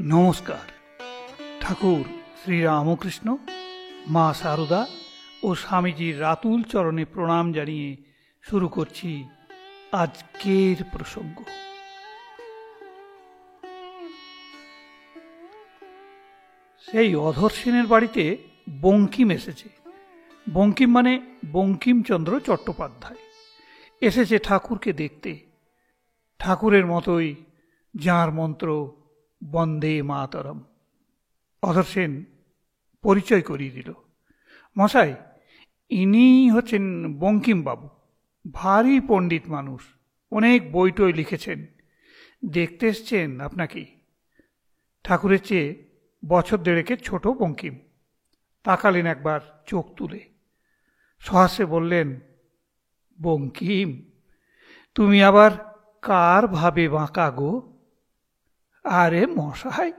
নমস্কার। ঠাকুর শ্রীরামকৃষ্ণ, মা সারদা ও স্বামীজির রাতুল চরণে প্রণাম জানিয়ে শুরু করছি আজকের প্রসঙ্গ। সেই অধর সেনের বাড়িতে বঙ্কিম এসেছে। বঙ্কিম মানে বঙ্কিমচন্দ্র চট্টোপাধ্যায়। এসেছে ঠাকুরকে দেখতে। ঠাকুরের মতোই যাঁর মন্ত্র বন্দে মাতরম। অধর সেন পরিচয় করিয়ে দিল। মশাই, ইনি হচ্ছেন বঙ্কিমবাবু। ভারী পণ্ডিত মানুষ, অনেক বই টই লিখেছেন। দেখতে এসছেন আপনাকে। ঠাকুরের চেয়ে বছর দেড়েকের ছোট বঙ্কিম তাকালেন একবার চোখ তুলে, সহাস্যে বললেন, বঙ্কিম, তুমি আবার কার ভাবে বাঁকা গো? আরে মশাই,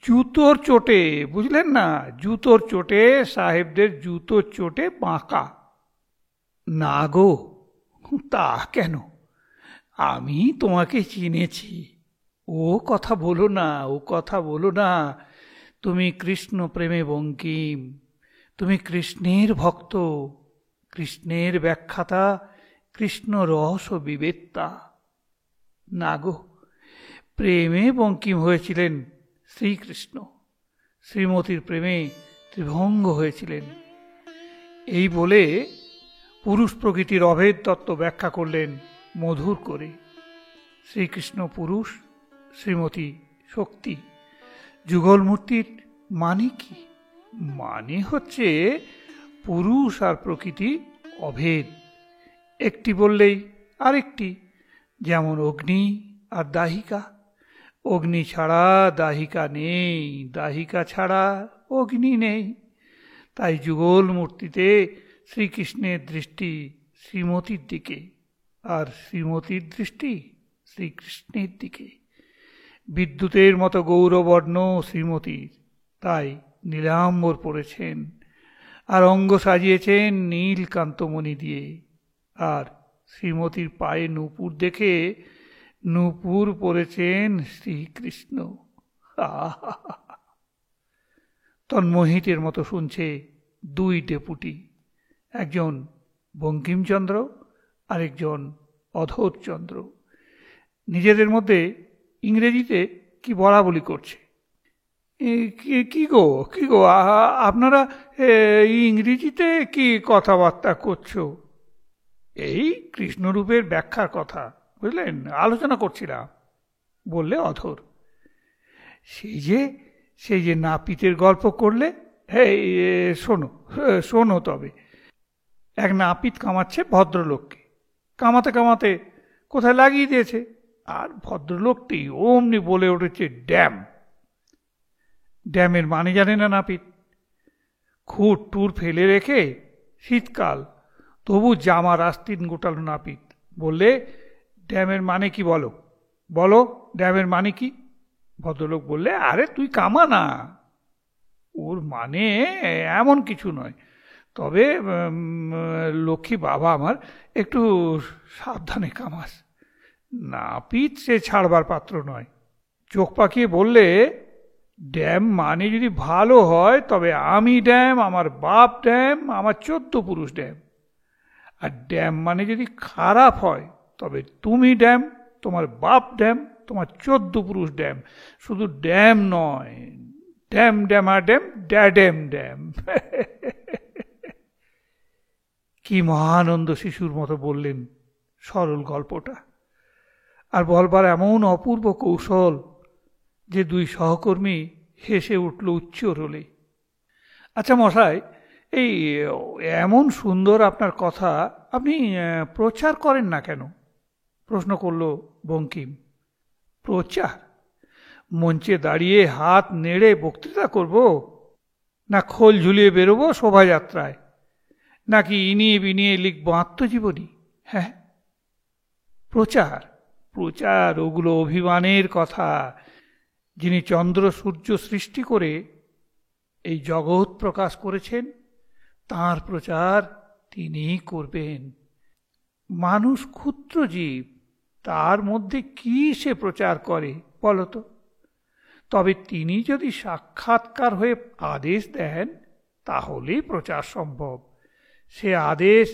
জুতোর চোটে, বুঝলেন না, জুতোর চোটে, সাহেবদের জুতোর চোটে বাঁকা। না গো, তা কেন? আমি তোমাকে চিনেছি। ও কথা বলো না, ও কথা বলো না। তুমি কৃষ্ণ প্রেমে বঙ্কিম, তুমি কৃষ্ণের ভক্ত, কৃষ্ণের ব্যাখ্যাতা, কৃষ্ণ রহস্য বিবেত্তা। না গো, প্রেমে বঙ্কিম হয়েছিলেন শ্রীকৃষ্ণ, শ্রীমতীর প্রেমে ত্রিভঙ্গ হয়েছিলেন। এই বলে পুরুষ প্রকৃতির অভেদ তত্ত্ব ব্যাখ্যা করলেন মধুর করে। শ্রীকৃষ্ণ পুরুষ, শ্রীমতী শক্তি। যুগল মূর্তির মানে কি? মানে হচ্ছে পুরুষ আর প্রকৃতি অভেদ, একটি বললেই আরেকটি। যেমন অগ্নি আর দাহিকা। অগ্নি ছাড়া দাহিকা নেই, দাহিকা ছাড়া অগ্নি নেই। তাই যুগল মূর্তিতে শ্রীকৃষ্ণের দৃষ্টি শ্রীমতীর দিকে, আর শ্রীমতীর দৃষ্টি শ্রীকৃষ্ণের দিকে। বিদ্যুতের মতো গৌরবর্ণ শ্রীমতীর, তাই নীলাম্বর পরেছেন, আর অঙ্গ সাজিয়েছেন নীল কান্তমণি দিয়ে। আর শ্রীমতীর পায়ে নূপুর দেখে নূপুর পরেছেন শ্রীকৃষ্ণ। তন্মোহিতের মতো শুনছে দুই ডেপুটি, একজন বঙ্কিমচন্দ্র আর একজন অধরচন্দ্র। নিজেদের মধ্যে ইংরেজিতে কি বলা বলি করছে। কি গো, কি গো, আপনারা ইংরেজিতে কি কথাবার্তা করছো? এই কৃষ্ণরূপের ব্যাখ্যার কথা, বুঝলেন, আলোচনা করছিলাম, বললে অধর। সেই যে নাপিতের গল্প করলে, হ্যাঁ শোনো শোনো তবে। এক নাপিত কামাচ্ছে ভদ্রলোককে, কামাতে কামাতে কোথায় লাগিয়ে দিয়েছে, আর ভদ্রলোকটি অমনি বলে উঠেছে ড্যাম। ড্যামের মানে জানে না নাপিত। খুঁট টুর ফেলে রেখে শীতকাল, তবু জামার আস্তিন গোটালো নাপিত। বললে, ড্যামের মানে কি বলো, বলো ড্যামের মানে কি? ভদ্রলোক বললে, আরে তুই কামা না, ওর মানে এমন কিছু নয়, তবে লক্ষ্মী বাবা আমার, একটু সাবধানে কামাস। নাপিত সে ছাড়বার পাত্র নয়। চোখ পাকিয়ে বললে, ড্যাম মানে যদি ভালো হয় তবে আমি ড্যাম, আমার বাপ ড্যাম, আমার 14 পুরুষ ড্যাম। আর ড্যাম মানে যদি খারাপ হয় তবে তুমি ড্যাম, তোমার বাপ ড্যাম, তোমার 14 পুরুষ ড্যাম। শুধু ড্যাম নয়, ড্যাম ড্যামা ড্যাম, ড্যাডেম ড্যাম। কি মহানন্দ শিশুর মতো বললেন সরল গল্পটা, আর বলবার এমন অপূর্ব কৌশল যে দুই সহকর্মী হেসে উঠল উচ্চ রোলে। আচ্ছা মশাই, এই এমন সুন্দর আপনার কথা, আপনি প্রচার করেন না কেন? প্রশ্ন করল বঙ্কিম। প্রচার? মঞ্চে দাঁড়িয়ে হাত নেড়ে বক্তৃতা করব, না খোল ঝুলিয়ে বেরোবো শোভাযাত্রায়, নাকি ইনিয়ে বিনিয়ে লিখব আত্মজীবনী? হ্যাঁ, প্রচার প্রচার, ওগুলো অভিমানের কথা। যিনি চন্দ্র সূর্য সৃষ্টি করে এই জগৎ প্রকাশ করেছেন, তাঁর প্রচার তিনিই করবেন। মানুষ ক্ষুদ্র জীব, তার মধ্যে কি সে প্রচার করে বলতো? তবে তিনি যদি সাক্ষাৎকার হয়ে আদেশ দেন তাহলেই প্রচার সম্ভব। সে আদেশ,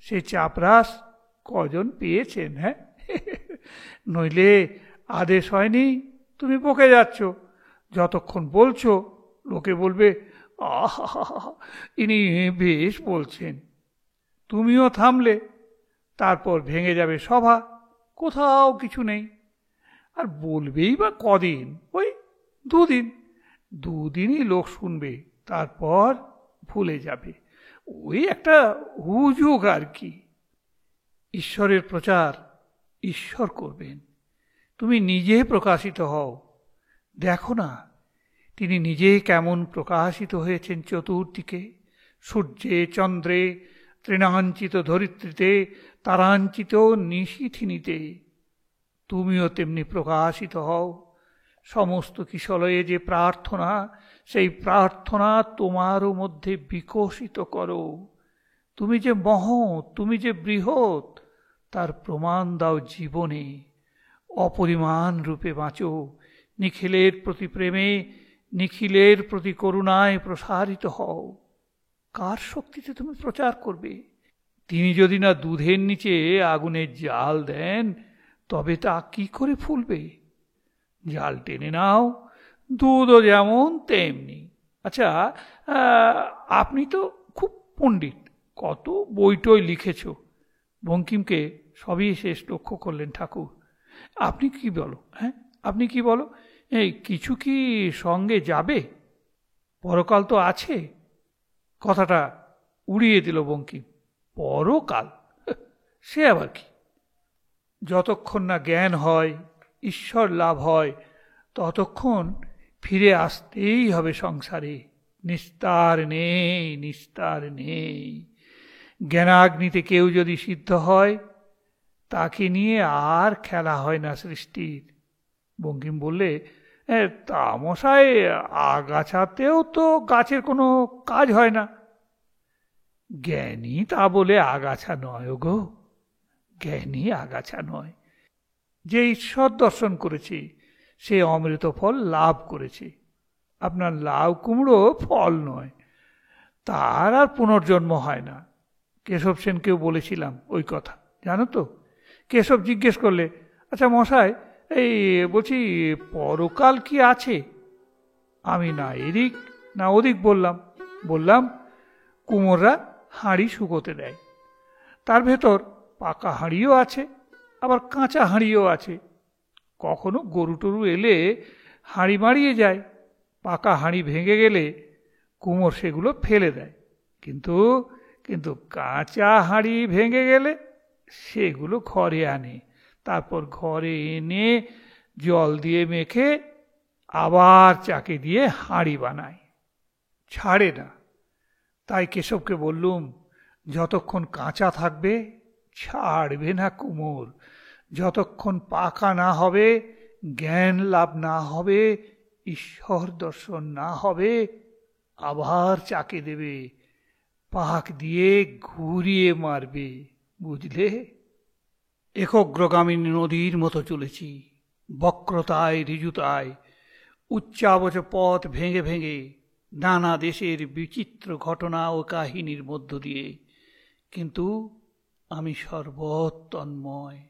সে চাপরাস কজন পেয়েছেন? হ্যাঁ, নইলে আদেশ হয়নি, তুমি বকে যাচ্ছ। যতক্ষণ বলছো লোকে বলবে, আহা, ইনি বেশ বলছেন। তুমিও থামলে, তারপর ভেঙে যাবে সভা, কোথাও কিছু নেই। আর বলবেই বা কদিন? ওই দুদিন। দুদিনই লোক শুনবে, তারপর ভুলে যাবে। ওই একটা হুজুগ আর কি। ঈশ্বরের প্রচার ঈশ্বর করবেন, তুমি নিজে প্রকাশিত হও। দেখো না, তিনি নিজে কেমন প্রকাশিত হয়েছেন চতুর্দিকে, সূর্যে, চন্দ্রে, তৃণাঞ্চিত ধরিত্রীতে, তারাঞ্চিত নিশীথিনীতে। তুমিও তেমনি প্রকাশিত হও। সমস্ত কিশলয়ে যে প্রার্থনা, সেই প্রার্থনা তোমারও মধ্যে বিকশিত করো। তুমি যে মহৎ, তুমি যে বৃহৎ, তার প্রমাণ দাও জীবনে। অপরিমাণ রূপে বাঁচো, নিখিলের প্রতি প্রেমে, নিখিলের প্রতি করুণায় প্রসারিত হও। কার শক্তিতে তুমি প্রচার করবে? তিনি যদি না দুধের নিচে আগুনের জাল দেন, তবে তা কি করে ফুলবে? জাল টেনে নাও, দুধও যেমন তেমনি। আচ্ছা, আপনি তো খুব পণ্ডিত, কত বইটই লিখেছ। বঙ্কিমকে সবই শেষ লক্ষ্য করলেন ঠাকুর। আপনি কি বলো? হ্যাঁ, আপনি কি বলো? এই কিছু কি সঙ্গে যাবে? পরকাল তো আছে। কথাটা উড়িয়ে দিল বঙ্কিম। পরকাল? সে আবার কি? যতক্ষণ না জ্ঞান হয়, ঈশ্বর লাভ হয়, ততক্ষণ ফিরে আসতেই হবে সংসারে। নিস্তার নেই, নিস্তার নেই। জ্ঞানাগ্নিতে কেউ যদি সিদ্ধ হয়, তাকে নিয়ে আর খেলা হয় না সৃষ্টির। বঙ্কিম বললে, তা মশাই, আগাছাতেও তো গাছের কোনো কাজ হয় না। জ্ঞানী তা বলে আগাছা নয় গো, জ্ঞানী আগাছা নয়। যে ঈশ্বর দর্শন করেছে সে অমৃত ফল লাভ করেছে। আপনার লাউ কুমড়ো ফল নয়, তার আর পুনর্জন্ম হয় না। কেশব সেনকেও বলেছিলাম ওই কথা, জানো তো? কেশব জিজ্ঞেস করলে, আচ্ছা মশাই, এই বলছি পরকাল কি আছে? আমি না এদিক না ওদিক বললাম কুমোররা হাঁড়ি শুকোতে দেয়, তার ভেতর পাকা হাঁড়িও আছে, আবার কাঁচা হাঁড়িও আছে। কখনো গরু টরু এলে হাঁড়ি মারিয়ে যায়, পাকা হাঁড়ি ভেঙে গেলে কুমোর সেগুলো ফেলে দেয়। কিন্তু কিন্তু কাঁচা হাঁড়ি ভেঙে গেলে সেগুলো ঘরে আনে, তারপর ঘরে এনে জল দিয়ে মেখে আবার চাকে দিয়ে হাঁড়ি বানায়, ছাড়ে না। তাই কেশবকে বললুম, যতক্ষণ কাঁচা থাকবে ছাড়বে না কুমোর, যতক্ষণ পাকা না হবে, জ্ঞান লাভ না হবে, ঈশ্বর দর্শন না হবে, আবার চাকে দেবে, পাক দিয়ে ঘুরিয়ে মারবে, বুঝলে? একগ্রগামিনী নদীর মতো চলেছি, বক্রতায় ঋজুতায়, উচ্চাবচ পথ ভেঙে ভেঙে, নানা দেশের বিচিত্র ঘটনা ও কাহিনীর মধ্য দিয়ে। কিন্তু আমি সর্বতন্ময়।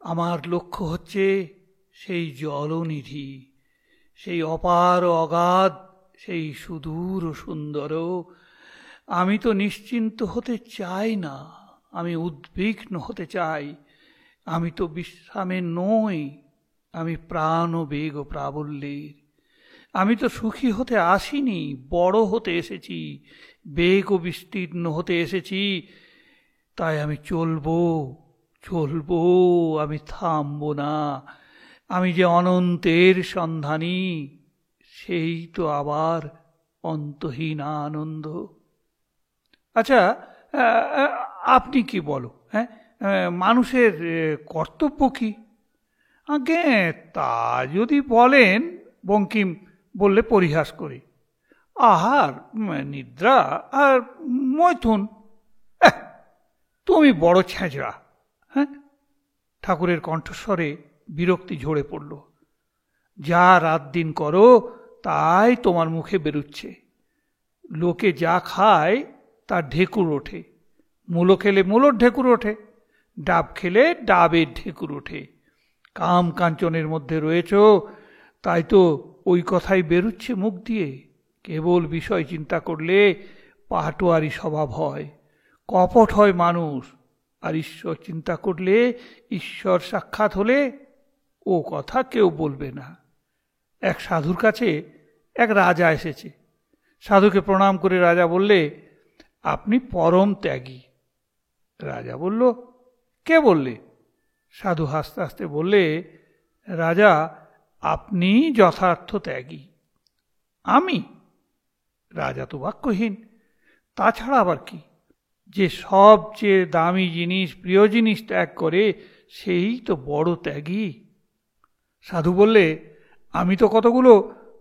আমার লক্ষ্য হচ্ছে সেই জলনিধি, সেই অপার অগাধ, সেই সুদূর ও সুন্দর। আমি তো নিশ্চিন্ত হতে চাই না, আমি উদ্বিগ্ন হতে চাই। আমি তো বিশ্রামে নই, আমি প্রাণ ও বেগ ও প্রাবল্যের। আমি তো সুখী হতে আসিনি, বড় হতে এসেছি, বেগ ও বিস্তীর্ণ হতে এসেছি। তাই আমি চলবো, আমি থামবো না। আমি যে অনন্তের সন্ধানী, সেই তো আবার অন্তহীন আনন্দ। আচ্ছা, আপনি কি বলো? হ্যাঁ, মানুষের কর্তব্য কি? আগে তা যদি বলেন, বঙ্কিম বললে পরিহাস করে, আহার, নিদ্রা আর মৈথুন। তুমি বড় ছেঁচড়া। হ্যাঁ, ঠাকুরের কণ্ঠস্বরে বিরক্তি ঝরে পড়ল। যা রাত দিন করো তাই তোমার মুখে বেরুচ্ছে। লোকে যা খায় তার ঢেকুর ওঠে, মূলো খেলে মূলোর ঢেকুর ওঠে, ডাব খেলে ডাবের ঢেকুর ওঠে। কাম কাঞ্চনের মধ্যে রয়েছ, তাই তো ওই কথাই বেরুচ্ছে মুখ দিয়ে। কেবল বিষয় চিন্তা করলে পাটোয়ারি স্বভাব হয়, কপট হয় মানুষ। আর ঈশ্বর চিন্তা করলে, ঈশ্বর সাক্ষাৎ হলে ও কথা কেউ বলবে না। এক সাধুর কাছে এক রাজা এসেছে। সাধুকে প্রণাম করে রাজা বললে, আপনি পরম ত্যাগী। রাজা বলল, কে বললে? সাধু হাসতে হাসতে বললে, রাজা, আপনি যথার্থ ত্যাগী। আমি? রাজা তো বাক্যহীন। তাছাড়া আবার কি? যে সবচেয়ে দামি জিনিস, প্রিয় জিনিস ত্যাগ করে, সেই তো বড় ত্যাগী। সাধু বললে, আমি তো কতগুলো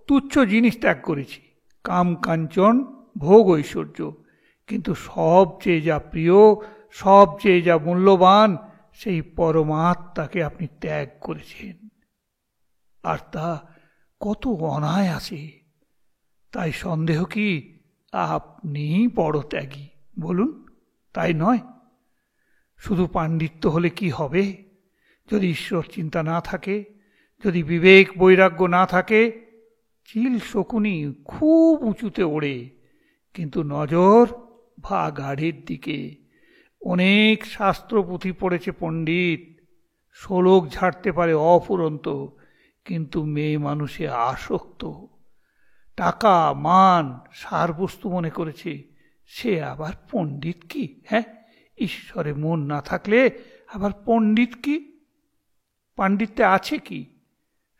তুচ্ছ জিনিস ত্যাগ করেছি, কাম কাঞ্চন, ভোগ ঐশ্বর্য, কিন্তু সবচেয়ে যা প্রিয়, সবচেয়ে যা মূল্যবান, সেই পরমাত্মাকে আপনি ত্যাগ করেছেন। আর তা কত অনায়াসে। তাই সন্দেহ কি আপনি বড় ত্যাগী? বলুন, তাই নয়? শুধু পাণ্ডিত্য হলে কি হবে? যদি ঈশ্বর চিন্তা না থাকে, যদি বিবেক বৈরাগ্য না থাকে, চিল শকুনি খুব উঁচুতে ওড়ে, কিন্তু নজর ভাগাড়ের দিকে। অনেক শাস্ত্র পুঁথি পড়েছে পণ্ডিত, শোলক ঝাড়তে পারে অফুরন্ত, কিন্তু মেয়ে মানুষে আসক্ত। টাকা মান সারবস্তু মনে করেছে, সে আবার পণ্ডিত কি? হ্যাঁ, ঈশ্বরে মন না থাকলে আবার পণ্ডিত কি? পাণ্ডিত্যে আছে কি?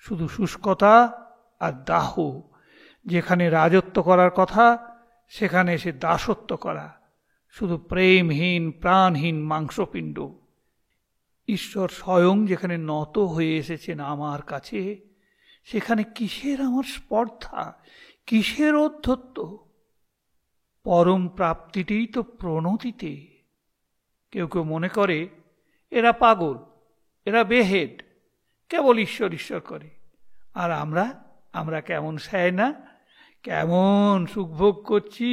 শুধু শুষ্কতা আর দাহ। যেখানে রাজত্ব করার কথা, সেখানে এসে দাসত্ব করা। শুধু প্রেমহীন প্রাণহীন মাংসপিণ্ড। ঈশ্বর স্বয়ং যেখানে নত হয়ে এসেছেন আমার কাছে, সেখানে কিসের আমার স্পর্ধা, কিসের ঔদ্ধত্য? পরম প্রাপ্তিটিই তো প্রণতিতে। কেউ কেউ মনে করে এরা পাগল, এরা বেহেড, কেবল ঈশ্বর ঈশ্বর করে। আর আমরা কেমন সায় না, কেমন সুখভোগ করছি।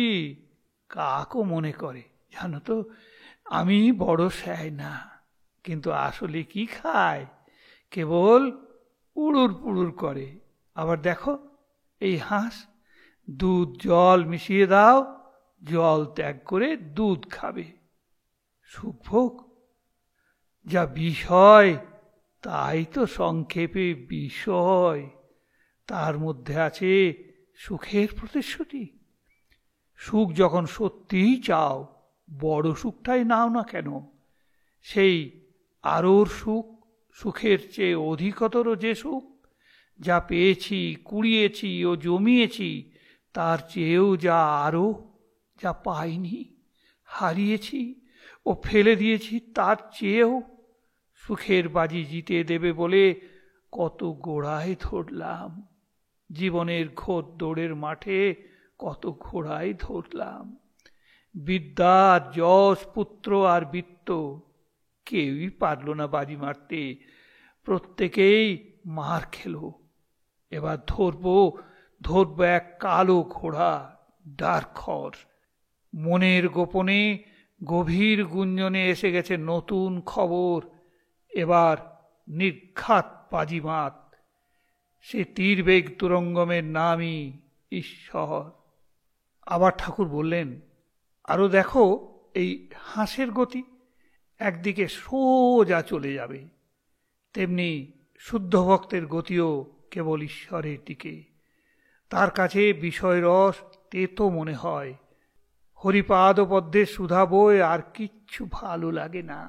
কাকও মনে করে, জানো তো, আমি বড় সায় না, কিন্তু আসলে কি খায়? কেবল উড়ুর পুড়ুর করে। আবার দেখো এই হাঁস, দুধ জল মিশিয়ে দাও, জল ত্যাগ করে দুধ খাবে। সুখভোগ যা বিষয়, তাই তো সংক্ষেপে বিষয়। তার মধ্যে আছে সুখের প্রতিশ্রুতি। সুখ যখন সত্যিই চাও, বড় সুখটাই নাও না কেন, সেই আরোর সুখ, সুখের চেয়ে অধিকতর যে সুখ, যা পেয়েছি, কুড়িয়েছি ও জমিয়েছি, তার চেয়েও যা আরো, যা পাইনি, হারিয়েছি ও ফেলে দিয়েছি, তার চেয়েও। সুখের বাজি জিতে দেবে বলে কত গোড়ায় ধরলাম, জীবনের ঘোর দৌড়ের মাঠে কত ঘোড়ায় ধরলাম। বিদ্যা, যশ, পুত্র আর বৃত্ত, কেউই পারল না বাজি মারতে, প্রত্যেকেই মার খেলো। এবার ধরবো এক কালো ঘোড়া, ডার্ক হর্স। মনের গোপনে গভীর গুঞ্জনে এসে গেছে নতুন খবর। এবার নির্ঘাত বাজিমাত। সে তীরবেগ তুরঙ্গমের নামই ঈশ্বর। আবার ঠাকুর বললেন, আরো দেখো এই হাঁসের গতি, একদিকে সোজা চলে যাবে। তেমনি শুদ্ধ ভক্তের গতিও কেবল ঈশ্বরের দিকে। তার কাছে বিষয়রস তেতো মনে হয়, হরিপাদ পদ্মের সুধা বই আর কিচ্ছু ভালো লাগে না।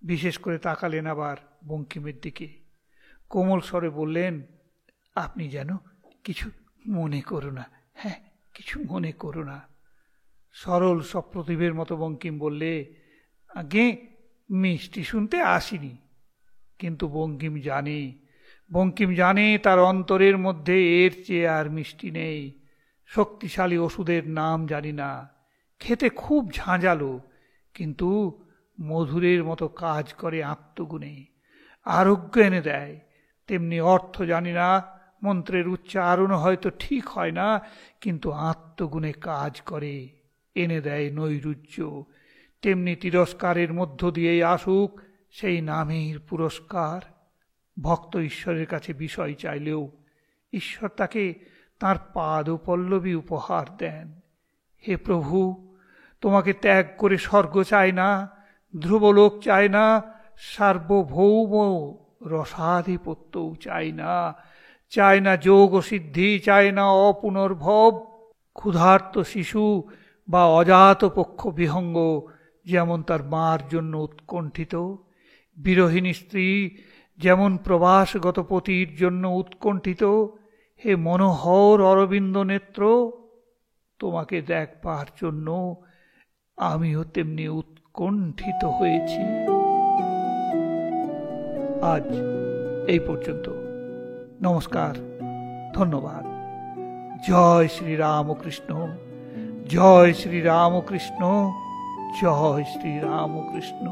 বিশেষ করে তাকালেন আবার বঙ্কিমের দিকে, কোমল স্বরে বললেন, আপনি যেন কিছু মনে করো না, হ্যাঁ, কিছু মনে করো না। সরল সপ্রতিভের মতো বঙ্কিম বললে, আগে মিষ্টি শুনতে আসিনি। কিন্তু বঙ্কিম জানে তার অন্তরের মধ্যে এর চেয়ে আর মিষ্টি নেই। শক্তিশালী ওষুধের নাম জানি না, খেতে খুব ঝাঁঝালো, কিন্তু মধুরের মতো কাজ করে আত্মগুণে, আরোগ্য এনে দেয়। তেমনি অর্থ জানি না, মন্ত্রের উচ্চারণ হয়তো ঠিক হয় না, কিন্তু আত্মগুণে কাজ করে, এনে দেয় নৈরুজ্য। তেমনি তিরস্কারের মধ্য দিয়েই আসুক সেই নামের পুরস্কার। ভক্ত ঈশ্বরের কাছে বিষয় চাইলেও ঈশ্বর তাকে তাঁর পাদপল্লবী উপহার দেন। হে প্রভু, তোমাকে ত্যাগ করে স্বর্গ চাই না, ধ্রুবলোক চাই না, সার্বভৌম রসাধিপত্যও চাই না, চাই না যোগ সিদ্ধি, চাই না অপুনর্ভব। ক্ষুধার্ত শিশু বা অজাত পক্ষ বিহঙ্গ যেমন তার মার জন্য উৎকণ্ঠিত, বিরোহিণী স্ত্রী যেমন প্রবাসগত পতির জন্য উৎকণ্ঠিত, হে মনোহর অরবিন্দ নেত্র, তোমাকে দেখবার জন্য আমিও তেমনি উৎকণ্ঠিত হয়েছি। আজ এই পর্যন্ত। নমস্কার, ধন্যবাদ। জয় শ্রী রামকৃষ্ণ, জয় শ্রী রামকৃষ্ণ, জয় শ্রী রামকৃষ্ণ।